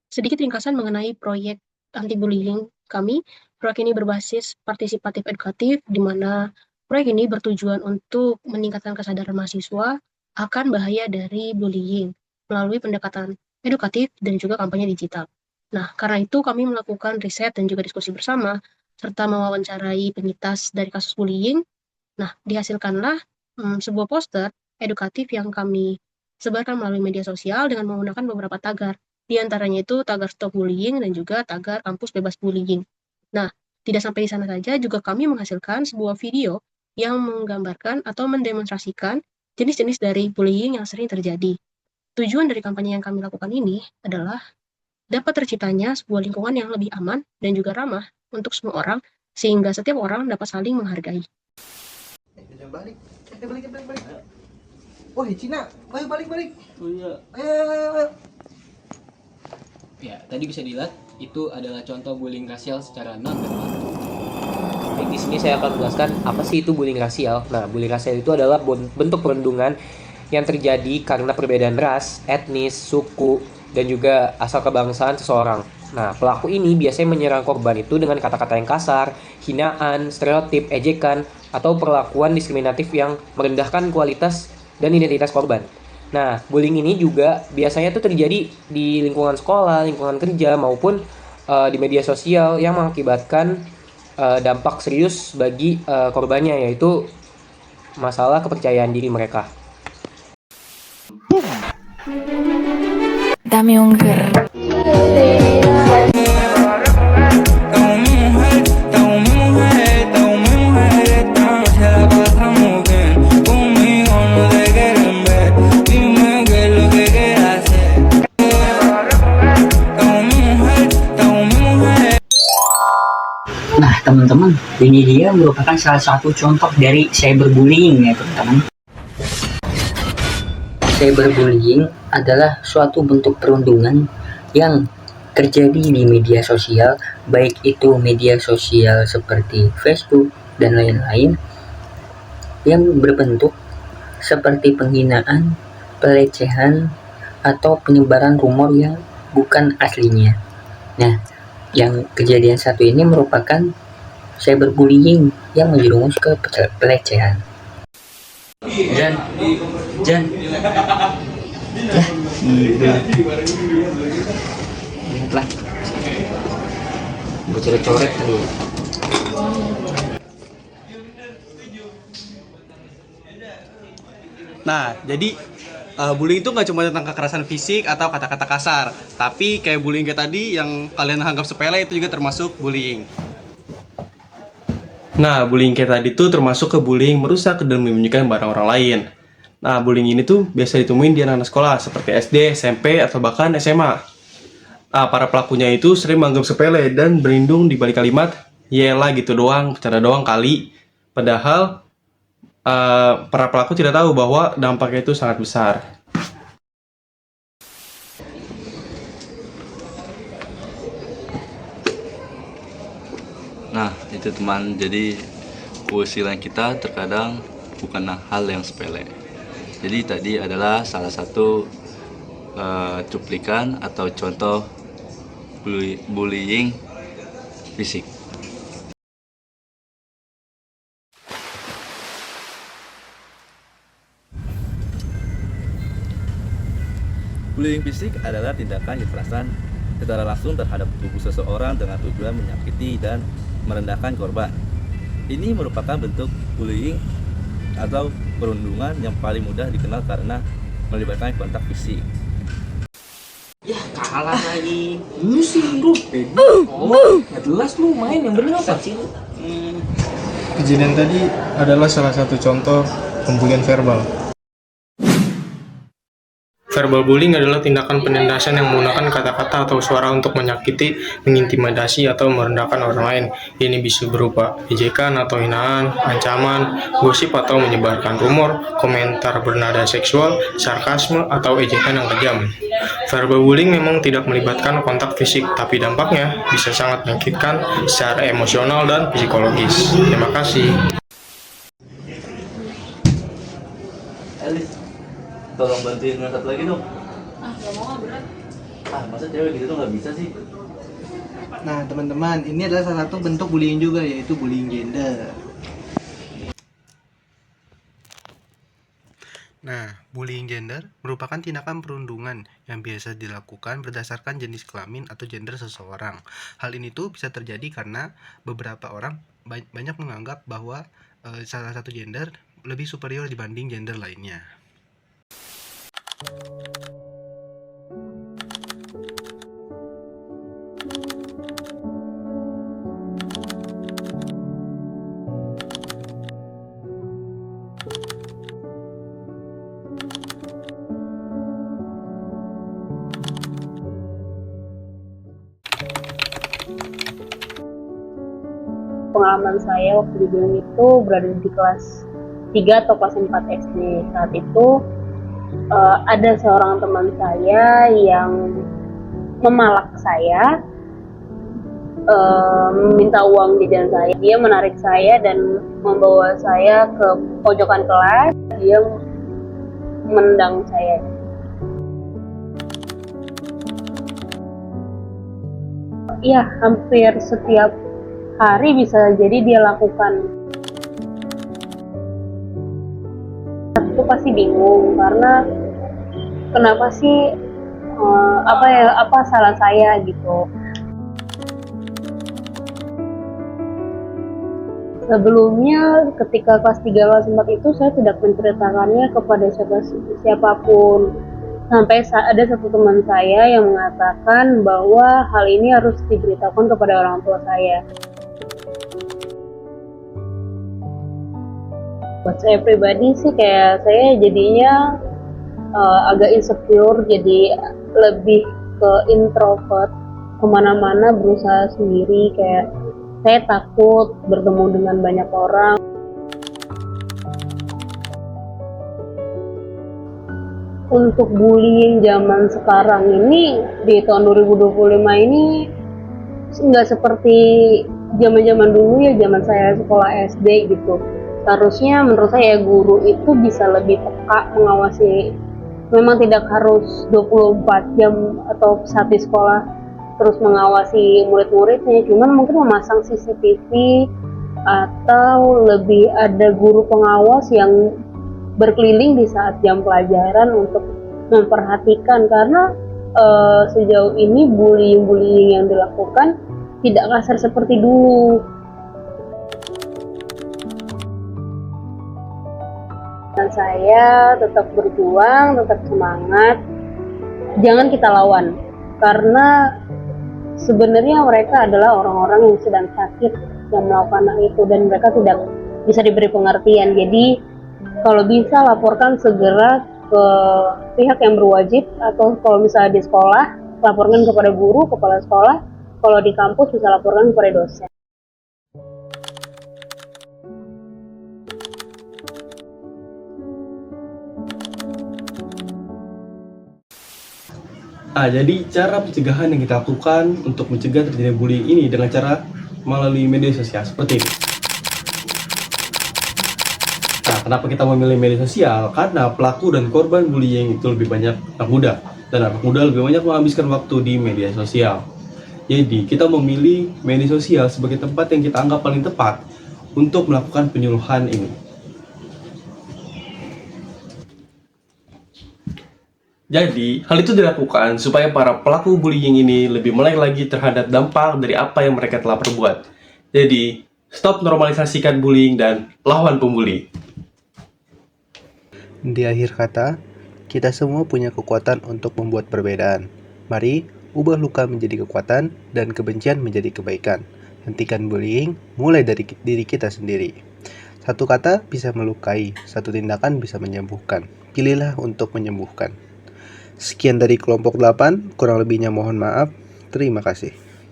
Sedikit ringkasan mengenai proyek anti-bullying kami. Proyek ini berbasis partisipatif edukatif, di mana proyek ini bertujuan untuk meningkatkan kesadaran mahasiswa akan bahaya dari bullying melalui pendekatan edukatif dan juga kampanye digital. Nah, karena itu kami melakukan riset dan juga diskusi bersama, serta mewawancarai penyintas dari kasus bullying. Nah, dihasilkanlah sebuah poster edukatif yang kami sebarkan melalui media sosial dengan menggunakan beberapa tagar. Di antaranya itu tagar stop bullying dan juga tagar kampus bebas bullying. Nah, tidak sampai di sana saja, juga kami menghasilkan sebuah video yang menggambarkan atau mendemonstrasikan jenis-jenis dari bullying yang sering terjadi. Tujuan dari kampanye yang kami lakukan ini adalah dapat terciptanya sebuah lingkungan yang lebih aman dan juga ramah untuk semua orang, sehingga setiap orang dapat saling menghargai. Balik. Balik. Oh, Cina, ayo balik. Oh iya. Ayo. Ya, tadi bisa dilihat itu adalah contoh bullying rasial secara non-verbal. Di sini saya akan menjelaskan apa sih itu bullying rasial. Nah, bullying rasial itu adalah bentuk perundungan yang terjadi karena perbedaan ras, etnis, suku, dan juga asal kebangsaan seseorang. Nah, pelaku ini biasanya menyerang korban itu dengan kata-kata yang kasar, hinaan, stereotip, ejekan, atau perlakuan diskriminatif yang merendahkan kualitas dan identitas korban. Nah, bullying ini juga biasanya tuh terjadi di lingkungan sekolah, lingkungan kerja, maupun di media sosial yang mengakibatkan dampak serius bagi korbannya, yaitu masalah kepercayaan diri mereka. Dame un guerrero. Nah, teman-teman, ini dia merupakan salah satu contoh dari cyberbullying ya, teman-teman. Cyberbullying adalah suatu bentuk perundungan yang terjadi di media sosial, baik itu media sosial seperti Facebook dan lain-lain, yang berbentuk seperti penghinaan, pelecehan, atau penyebaran rumor yang bukan aslinya. Nah, yang kejadian satu ini merupakan cyberbullying yang menjerumus ke pelecehan. Jan, lihatlah, gue coret-coret tadi. Nah, jadi bullying itu nggak cuma tentang kekerasan fisik atau kata-kata kasar, tapi kayak bullying kayak tadi yang kalian anggap sepele itu juga termasuk bullying. Nah, bullying kayak tadi tuh termasuk ke bullying merusak dan menyembunyikan barang orang lain. Nah, bullying ini tuh biasa ditemuin di anak-anak sekolah seperti SD, SMP, atau bahkan SMA. Nah, para pelakunya itu sering menganggap sepele dan berlindung di balik kalimat, "Yelah gitu doang, bercanda doang kali." Padahal para pelaku tidak tahu bahwa dampaknya itu sangat besar. Nah, itu teman, jadi keusilan kita terkadang bukan hal yang sepele. Jadi tadi adalah salah satu cuplikan atau contoh bullying fisik. Bullying fisik adalah tindakan kekerasan secara langsung terhadap tubuh seseorang dengan tujuan menyakiti dan merendahkan korban. Ini merupakan bentuk bullying atau perundungan yang paling mudah dikenal karena melibatkan kontak fisik. Ya, kalah lagi. Lu sih, lu bego. Nggak jelas lu main, yang bener apa sih? Kejadian tadi adalah salah satu contoh pembulian verbal. Verbal bullying adalah tindakan penindasan yang menggunakan kata-kata atau suara untuk menyakiti, mengintimidasi, atau merendahkan orang lain. Ini bisa berupa ejekan atau hinaan, ancaman, gosip atau menyebarkan rumor, komentar bernada seksual, sarkasme, atau ejekan yang kejam. Verbal bullying memang tidak melibatkan kontak fisik, tapi dampaknya bisa sangat menyakitkan secara emosional dan psikologis. Terima kasih. Elis, tolong bantuin yang satu lagi dong. Gak mau, berat. Masa cewek gitu tuh nggak bisa sih? Nah, teman-teman, ini adalah salah satu bentuk bullying juga, yaitu bullying gender. Nah, bullying gender merupakan tindakan perundungan yang biasa dilakukan berdasarkan jenis kelamin atau gender seseorang. Hal ini tuh bisa terjadi karena beberapa orang banyak menganggap bahwa salah satu gender lebih superior dibanding gender lainnya. Pengalaman saya waktu di bullying itu berada di kelas 3 atau kelas 4 SD. Saat itu ada seorang teman saya yang memalak saya, meminta uang jajan saya. Dia menarik saya dan membawa saya ke pojokan kelas. Dia menendang saya. Iya, hampir setiap hari bisa jadi dia lakukan. Itu pasti bingung karena kenapa sih apa salah saya gitu. Sebelumnya ketika kelas 3 kelas 4 itu saya tidak menceritakannya kepada siapapun. Sampai ada satu teman saya yang mengatakan bahwa hal ini harus diberitahukan kepada orang tua saya. Buat saya pribadi sih kayak saya jadinya agak insecure, jadi lebih ke introvert, kemana-mana berusaha sendiri, kayak saya takut bertemu dengan banyak orang. Untuk bullying zaman sekarang ini di tahun 2025 ini nggak seperti zaman-zaman dulu ya, zaman saya sekolah SD gitu. Seharusnya menurut saya guru itu bisa lebih peka mengawasi, memang tidak harus 24 jam atau saat di sekolah terus mengawasi murid-muridnya, cuman mungkin memasang CCTV atau lebih ada guru pengawas yang berkeliling di saat jam pelajaran untuk memperhatikan, karena sejauh ini bullying yang dilakukan tidak kasar seperti dulu. Dan saya tetap berjuang, tetap semangat, jangan kita lawan, karena sebenarnya mereka adalah orang-orang yang sedang sakit yang melakukan hal itu dan mereka tidak bisa diberi pengertian. Jadi kalau bisa laporkan segera ke pihak yang berwajib, atau kalau misalnya di sekolah laporkan kepada guru, kepala sekolah, kalau di kampus bisa laporkan kepada dosen. Jadi cara pencegahan yang kita lakukan untuk mencegah terjadinya bullying ini dengan cara melalui media sosial seperti ini. Nah, kenapa kita memilih media sosial? Karena pelaku dan korban bullying itu lebih banyak anak muda, dan anak muda lebih banyak menghabiskan waktu di media sosial. Jadi, kita memilih media sosial sebagai tempat yang kita anggap paling tepat untuk melakukan penyuluhan ini. Jadi, hal itu dilakukan supaya para pelaku bullying ini lebih melek lagi terhadap dampak dari apa yang mereka telah perbuat. Jadi, stop normalisasikan bullying dan lawan pembuli. Di akhir kata, kita semua punya kekuatan untuk membuat perbedaan. Mari, ubah luka menjadi kekuatan dan kebencian menjadi kebaikan. Hentikan bullying mulai dari diri kita sendiri. Satu kata bisa melukai, satu tindakan bisa menyembuhkan. Pilihlah untuk menyembuhkan. Sekian dari kelompok 8, kurang lebihnya mohon maaf. Terima kasih.